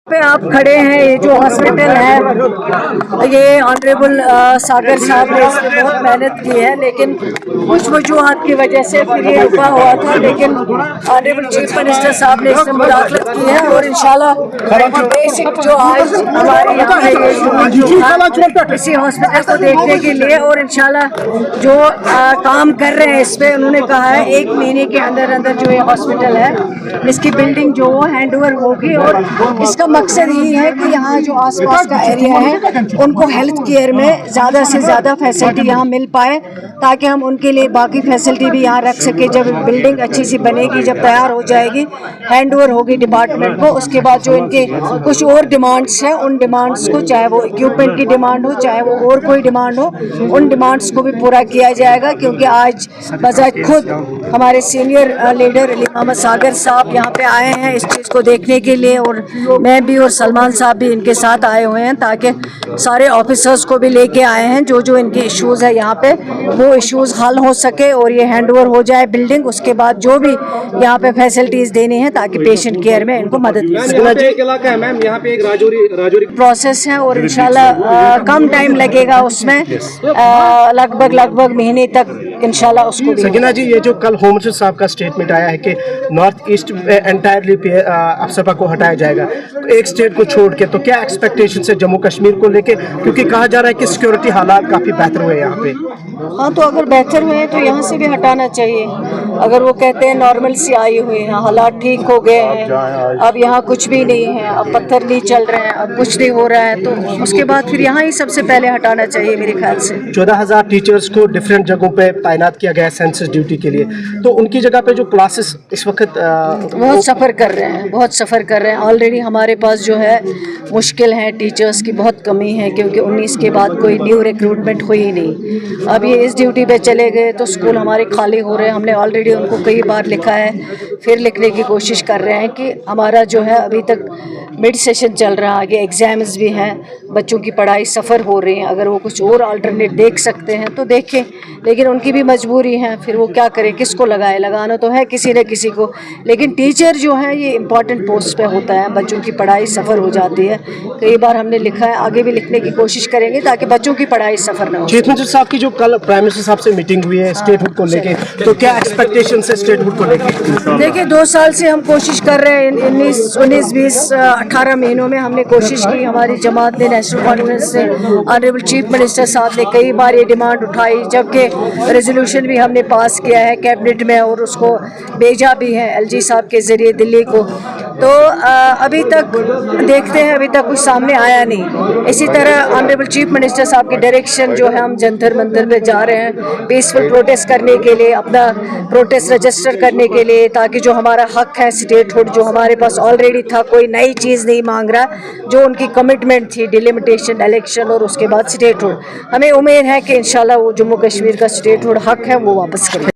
पे आप खड़े हैं, ये जो हॉस्पिटल है ये ऑनरेबल सागर साहब ने इस पे बहुत मेहनत की है, लेकिन कुछ वजूहात की वजह से फिर ये रुका हुआ था, लेकिन ऑनरेबल चीफ मिनिस्टर साहब ने इसमें मुदाखलत की है और इंशाल्लाह बेसिक जो आज हमारे यहाँ है ये इसी हॉस्पिटल को देखने के लिए और इंशाल्लाह जो काम कर रहे हैं इस पे उन्होंने कहा है 1 महीने के अंदर अंदर जो ये हॉस्पिटल है इसकी बिल्डिंग जो वो हैंड ओवर होगी और इसका मकसद यही है कि यहाँ जो आसपास का एरिया है उनको हेल्थ केयर में ज़्यादा से ज़्यादा फैसिलिटी यहाँ मिल पाए, ताकि हम उनके लिए बाकी फैसिलिटी भी यहाँ रख सके। जब बिल्डिंग अच्छी सी बनेगी, जब तैयार हो जाएगी, हैंड ओवर होगी डिपार्टमेंट को, उसके बाद जो इनके कुछ और डिमांड्स हैं उन डिमांड्स को, चाहे वो इक्विपमेंट की डिमांड हो चाहे वो और कोई डिमांड हो, उन डिमांड्स को भी पूरा किया जाएगा। क्योंकि आज बजाज खुद हमारे सीनियर लीडर अली मोहम्मद सागर साहब यहाँ पे आए हैं इस चीज़ को देखने के लिए और मैं भी और सलमान साहब भी इनके साथ आए हुए हैं, ताकि सारे ऑफिसर्स को भी लेके आए हैं जो इनके इश्यूज है यहाँ पे वो इश्यूज हल हो सके और ये हैंड ओवर हो जाए बिल्डिंग। उसके बाद जो भी यहाँ पे फैसिलिटीज देनी है ताकि पेशेंट केयर में इनको मदद मिल सके। मैम यहाँ पे एक राजौरी प्रोसेस है और इंशाल्लाह कम टाइम लगेगा उसमें, लगभग महीने तक इंशाल्लाह उसको भी। सकीना जी, ये जो कल होम मिनिस्टर साहब का स्टेटमेंट आया है कि नॉर्थ ईस्ट एंटायरली अफसपा को हटाया जाएगा एक स्टेट को छोड़ के, तो क्या एक्सपेक्टेशन है जम्मू कश्मीर को लेके, क्योंकि कहा जा रहा है कि सिक्योरिटी हालात काफ़ी बेहतर हुए यहाँ पे। हाँ, तो अगर बेहतर हुए तो यहाँ से भी हटाना चाहिए। अगर वो कहते हैं नॉर्मल सी आई हुई है, हालात ठीक हो गए हैं, अब यहाँ कुछ भी नहीं है, अब पत्थर नहीं चल रहे हैं, अब कुछ नहीं हो रहा है, तो उसके बाद फिर यहाँ ही सबसे पहले हटाना चाहिए मेरे ख्याल से। 14,000 टीचर्स को डिफरेंट जगहों पे तैनात किया गया है सेंसस ड्यूटी के लिए, तो उनकी जगह पे जो क्लासेस इस वक्त बहुत सफ़र कर रहे हैं ऑलरेडी। हमारे पास जो है मुश्किल है, टीचर्स की बहुत कमी है, क्योंकि 19 के बाद कोई न्यू रिक्रूटमेंट हुई ही नहीं। अब ये इस ड्यूटी पे चले गए तो स्कूल हमारे खाली हो रहे हैं। हमने ऑलरेडी उनको कई बार लिखा है, फिर लिखने की कोशिश कर रहे हैं कि हमारा जो है अभी तक मिड सेशन चल रहा है, आगे एग्ज़ाम्स भी हैं, बच्चों की पढ़ाई सफ़र हो रही है। अगर वो कुछ और अल्टरनेट देख सकते हैं तो देखें, लेकिन उनकी भी मजबूरी है, फिर वो क्या करें, किसको लगाए, लगाना तो है किसी न किसी को। लेकिन टीचर जो है ये इम्पॉर्टेंट पोस्ट पे होता है, बच्चों की पढ़ाई सफ़र हो जाती है। कई बार हमने लिखा है, आगे भी लिखने की कोशिश करेंगे ताकि बच्चों की पढ़ाई सफ़र ना हो। चीफ मिनिस्टर साहब की जो कल प्राइम मिनिस्टर साहब से मीटिंग हुई है स्टेटहुड को लेके, तो क्या एक्सपेक्टेशन है स्टेटहुड को लेके? देखिए, 2 साल से हम कोशिश कर रहे हैं, 19, 20, 18 महीनों में हमने कोशिश की। हमारी जमात ने नेशनल कॉन्फ्रेंस से ऑनरेबल चीफ मिनिस्टर साहब ने कई बार ये डिमांड उठाई, जबकि रेजोल्यूशन भी हमने पास किया है कैबिनेट में और उसको भेजा भी है एलजी साहब के ज़रिए दिल्ली को। तो अभी तक देखते हैं, अभी तक कुछ सामने आया नहीं। इसी तरह ऑनरेबल चीफ मिनिस्टर साहब की डायरेक्शन जो है, हम जंतर मंतर पे जा रहे हैं पीसफुल प्रोटेस्ट करने के लिए, अपना प्रोटेस्ट रजिस्टर करने के लिए, ताकि जो हमारा हक है स्टेटहुड जो हमारे पास ऑलरेडी था, कोई नई चीज़ नहीं मांग रहा, जो उनकी कमिटमेंट थी डिलिमिटेशन, इलेक्शन और उसके बाद स्टेटहुड, हमें उम्मीद है कि इंशाल्लाह वो जम्मू कश्मीर का स्टेटहुड हक है वो वापस करें।